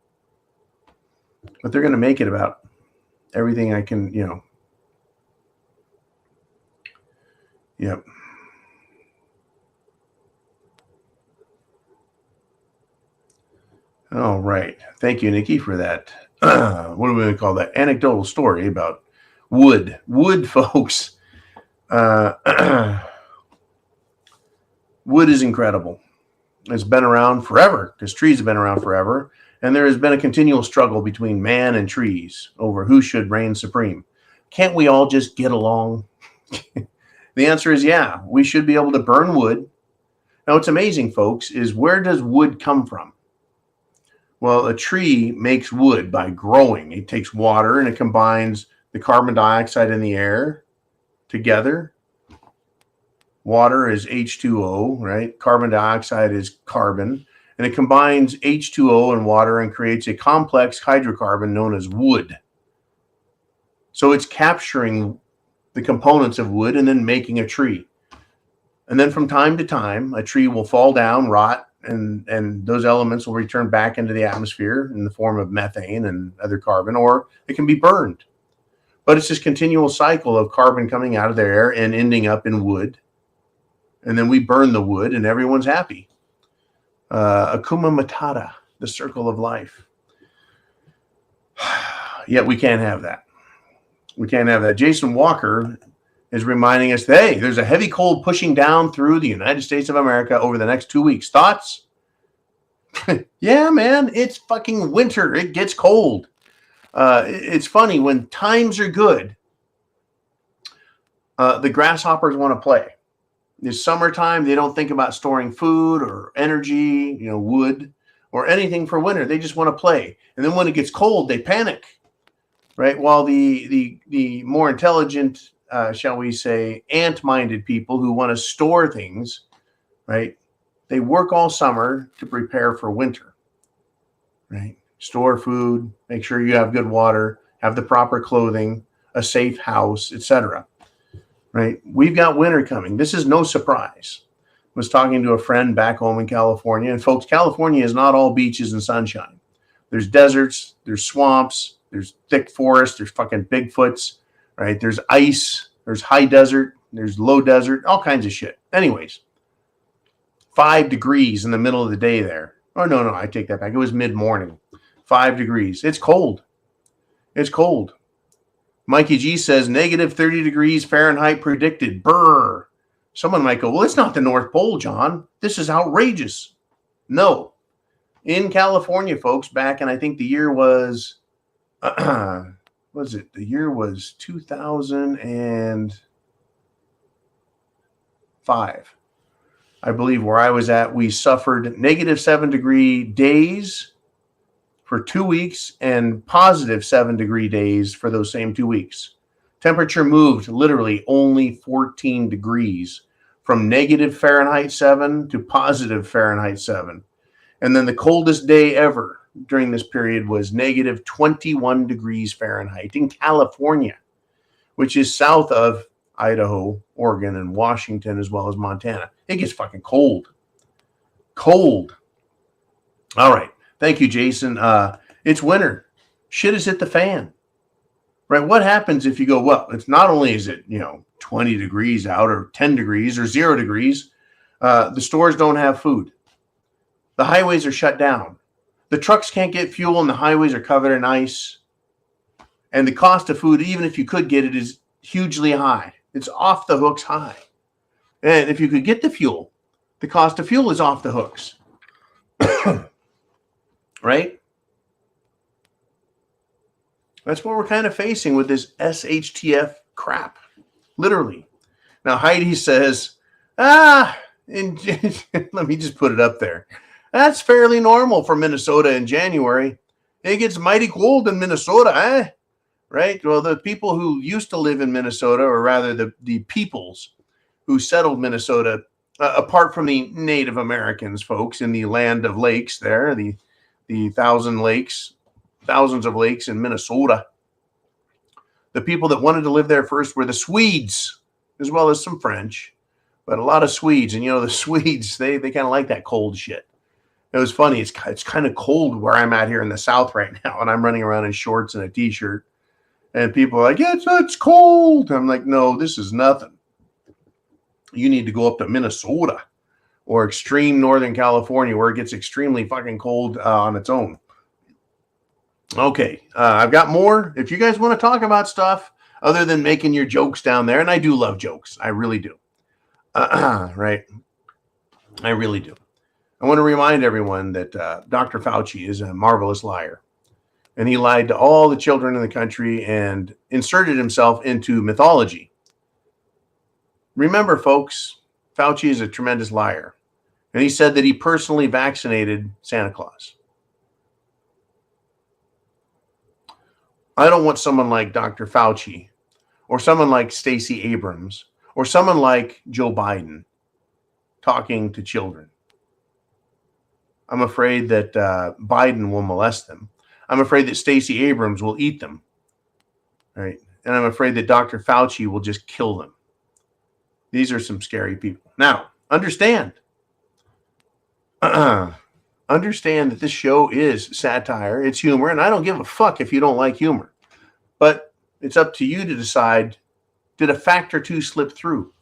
But they're going to make it about everything I can, Yep. All right. Thank you, Nikki, for that. What do we going to call that? Anecdotal story about wood. Wood, folks. Wood is incredible. It's been around forever because trees have been around forever. And there has been a continual struggle between man and trees over who should reign supreme. Can't we all just get along? The answer is yeah, we should be able to burn wood. Now, what's amazing, folks, is where does wood come from? Well, a tree makes wood by growing. It takes water and it combines the carbon dioxide in the air together. Water is H2O, right? Carbon dioxide is carbon. And it combines H2O and water and creates a complex hydrocarbon known as wood. So it's capturing the components of wood and then making a tree. And then from time to time, a tree will fall down, rot, and those elements will return back into the atmosphere in the form of methane and other carbon, or it can be burned. But it's this continual cycle of carbon coming out of the air and ending up in wood. And then we burn the wood and everyone's happy. Akuma Matata, the circle of life. Yet we can't have that. We can't have that. Jason Walker is reminding us that, hey, there's a heavy cold pushing down through the United States of America over the next 2 weeks. Thoughts? Yeah, man, it's fucking winter. It gets cold. It's funny, when times are good, the grasshoppers want to play. It's summertime. They don't think about storing food or energy, wood or anything for winter. They just want to play. And then when it gets cold, they panic, right? While the more intelligent, shall we say, ant-minded people who want to store things, right? They work all summer to prepare for winter, right? Store food, make sure you have good water, have the proper clothing, a safe house, etc. Right? We've got winter coming. This is no surprise. I was talking to a friend back home in California, and folks, California is not all beaches and sunshine. There's deserts, there's swamps, there's thick forests, there's fucking Bigfoots, right? There's ice, there's high desert, there's low desert, all kinds of shit. Anyways, 5 degrees in the middle of the day there. Oh, no, I take that back. It was mid-morning. 5 degrees. It's cold. It's cold. Mikey G says negative 30 degrees Fahrenheit predicted. Brr. Someone might go, well, it's not the North Pole, John. This is outrageous. No. In California, folks, back in, I think the year was, The year was 2005. I believe where I was at, we suffered negative 7 degree days for 2 weeks and positive 7 degree days for those same 2 weeks. Temperature moved literally only 14 degrees from negative Fahrenheit 7 to positive Fahrenheit 7. And then the coldest day ever during this period was negative 21 degrees Fahrenheit in California, which is south of Idaho, Oregon, and Washington, as well as Montana. It gets fucking cold. Cold. All right. Thank you, Jason. It's winter. Shit has hit the fan. right? What happens if you go, well, it's not only is it, 20 degrees out or 10 degrees or 0 degrees, the stores don't have food. The highways are shut down. The trucks can't get fuel and the highways are covered in ice. And the cost of food, even if you could get it, is hugely high. It's off the hooks high. And if you could get the fuel, the cost of fuel is off the hooks. Right? That's what we're kind of facing with this SHTF crap. Literally. Now, Heidi says, let me just put it up there. That's fairly normal for Minnesota in January. It gets mighty cold in Minnesota, eh? Right? Well, the people who used to live in Minnesota, or rather the peoples who settled Minnesota, apart from the Native Americans, folks, in the land of lakes there, the thousands of lakes in Minnesota. The people that wanted to live there first were the Swedes, as well as some French, but a lot of Swedes. And, the Swedes, they kind of like that cold shit. It was funny. It's kind of cold where I'm at here in the South right now, and I'm running around in shorts and a T-shirt. And people are like, yeah, it's cold. I'm like, no, this is nothing. You need to go up to Minnesota or extreme Northern California where it gets extremely fucking cold on its own. Okay, I've got more. If you guys want to talk about stuff other than making your jokes down there, and I do love jokes. I really do. Right? I really do. I want to remind everyone that Dr. Fauci is a marvelous liar. And he lied to all the children in the country and inserted himself into mythology. Remember, folks, Fauci is a tremendous liar. And he said that he personally vaccinated Santa Claus. I don't want someone like Dr. Fauci or someone like Stacey Abrams or someone like Joe Biden talking to children. I'm afraid that Biden will molest them. I'm afraid that Stacey Abrams will eat them. Right? And I'm afraid that Dr. Fauci will just kill them. These are some scary people. Now, understand. Understand that this show is satire. It's humor. And I don't give a fuck if you don't like humor. But it's up to you to decide, did a fact or two slip through?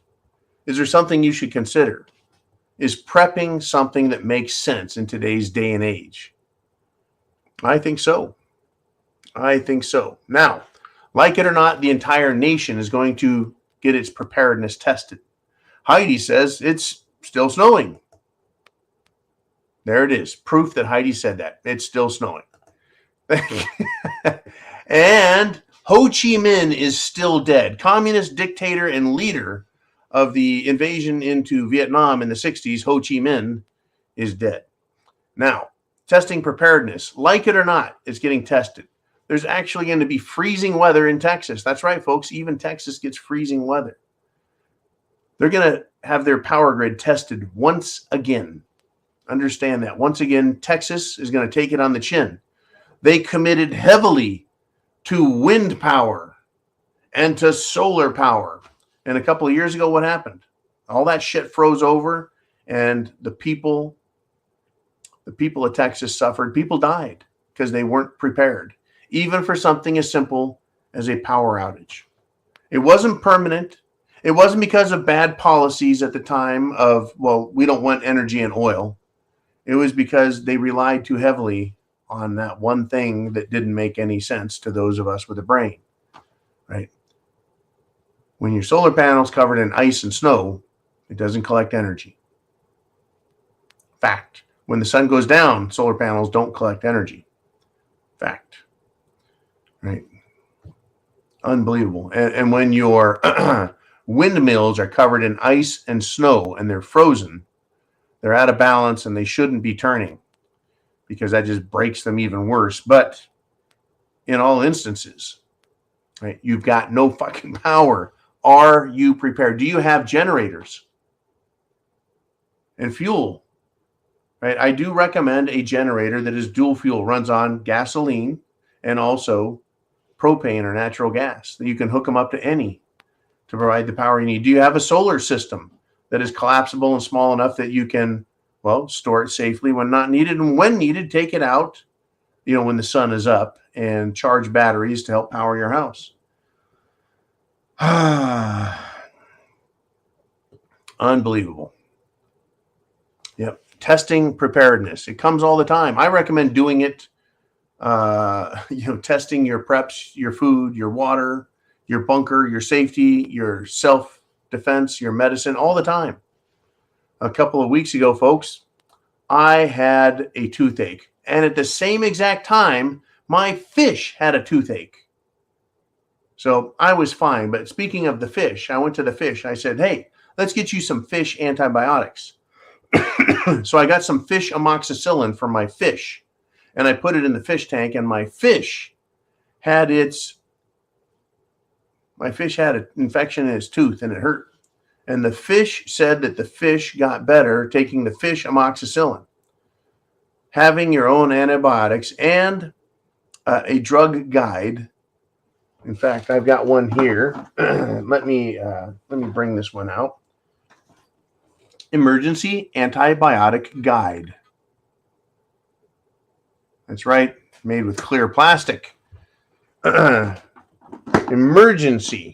Is there something you should consider? Is prepping something that makes sense in today's day and age? I think so. I think so. Now, like it or not, the entire nation is going to get its preparedness tested. Heidi says it's still snowing. There it is. Proof that Heidi said that. It's still snowing. And Ho Chi Minh is still dead. Communist dictator and leader of the invasion into Vietnam in the 60s, Ho Chi Minh is dead. Now, testing preparedness, like it or not, is getting tested. There's actually going to be freezing weather in Texas. That's right, folks. Even Texas gets freezing weather. They're going to have their power grid tested once again. Understand that. Once again, Texas is going to take it on the chin. They committed heavily to wind power and to solar power. And a couple of years ago, what happened? All that shit froze over, and the people of Texas suffered. People died because they weren't prepared, even for something as simple as a power outage. It wasn't permanent. It wasn't because of bad policies at the time of, well, we don't want energy and oil. It was because they relied too heavily on that one thing that didn't make any sense to those of us with a brain, right? When your solar panel's covered in ice and snow, it doesn't collect energy. Fact. When the sun goes down, solar panels don't collect energy. Fact. Right? Unbelievable. And when your windmills are covered in ice and snow and they're frozen, they're out of balance and they shouldn't be turning because that just breaks them even worse. But in all instances, right, you've got no fucking power. Are you prepared? Do you have generators and fuel? Right? I do recommend a generator that is dual fuel, runs on gasoline and also propane or natural gas. That you can hook them up to any to provide the power you need. Do you have a solar system that is collapsible and small enough that you can, well, store it safely when not needed, and when needed, take it out when the sun is up, and charge batteries to help power your house. Unbelievable. Yep. Testing preparedness. It comes all the time. I recommend doing it. Testing your preps, your food, your water, your bunker, your safety, your self-defense, your medicine, all the time. A couple of weeks ago, folks, I had a toothache. And at the same exact time, my fish had a toothache. So I was fine. But speaking of the fish, I went to the fish. I said, hey, let's get you some fish antibiotics. So I got some fish amoxicillin for my fish. And I put it in the fish tank, and my fish had an infection in its tooth, and it hurt. And the fish said that the fish got better taking the fish amoxicillin. Having your own antibiotics and a drug guide. In fact, I've got one here. Let me bring this one out. Emergency Antibiotic Guide. That's right, made with clear plastic. Emergencies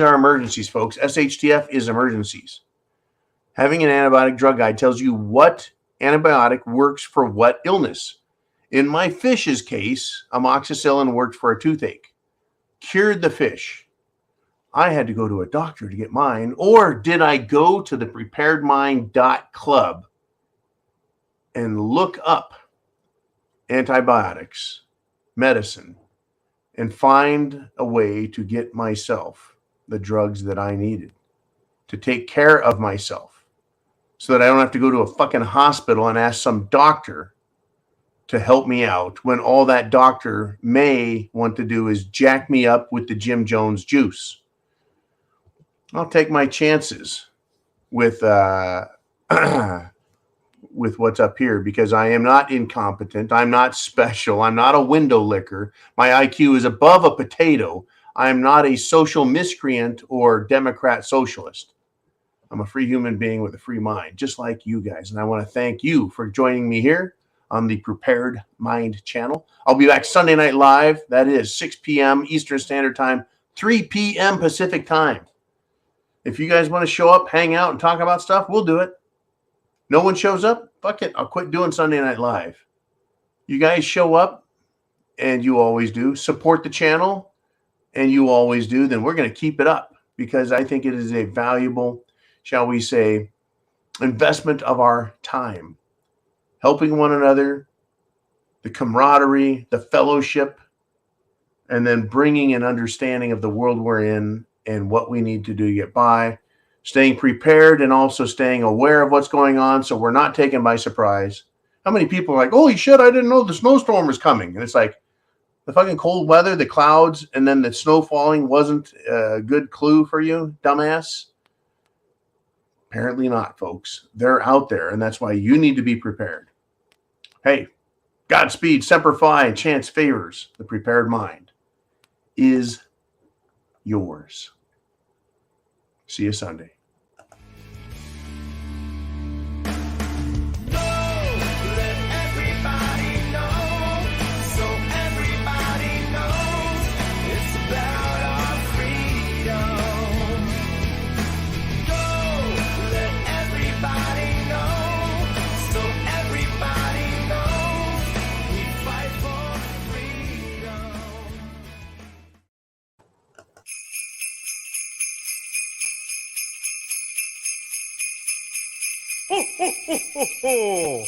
are emergencies, folks. SHTF is emergencies. Having an antibiotic drug guide tells you what antibiotic works for what illness. In my fish's case, amoxicillin worked for a toothache. Cured the fish. I had to go to a doctor to get mine, or did I go to the preparedmind.club and look up antibiotics, medicine, and find a way to get myself the drugs that I needed to take care of myself so that I don't have to go to a fucking hospital and ask some doctor to help me out when all that doctor may want to do is jack me up with the Jim Jones juice. I'll take my chances with what's up here, because I am not incompetent. I'm not special. I'm not a window licker. My IQ is above a potato. I'm not a social miscreant or Democrat socialist. I'm a free human being with a free mind, just like you guys. And I want to thank you for joining me here on the Prepared Mind channel. I'll be back Sunday night live. That is 6 p.m. Eastern Standard Time, 3 p.m. Pacific Time. If you guys want to show up, hang out, and talk about stuff, we'll do it. No one shows up? Fuck it. I'll quit doing Sunday Night Live. You guys show up, and you always do. Support the channel, and you always do. Then we're going to keep it up, because I think it is a valuable, shall we say, investment of our time. Helping one another, the camaraderie, the fellowship, and then bringing an understanding of the world we're in and what we need to do to get by. Staying prepared and also staying aware of what's going on so we're not taken by surprise. How many people are like, holy shit, I didn't know the snowstorm was coming. And it's like the fucking cold weather, the clouds, and then the snow falling wasn't a good clue for you, dumbass? Apparently not, folks. They're out there, and that's why you need to be prepared. Hey, Godspeed, Semper Fi, and chance favors. The prepared mind is yours. See you Sunday. Ho, ho, ho, ho, ho.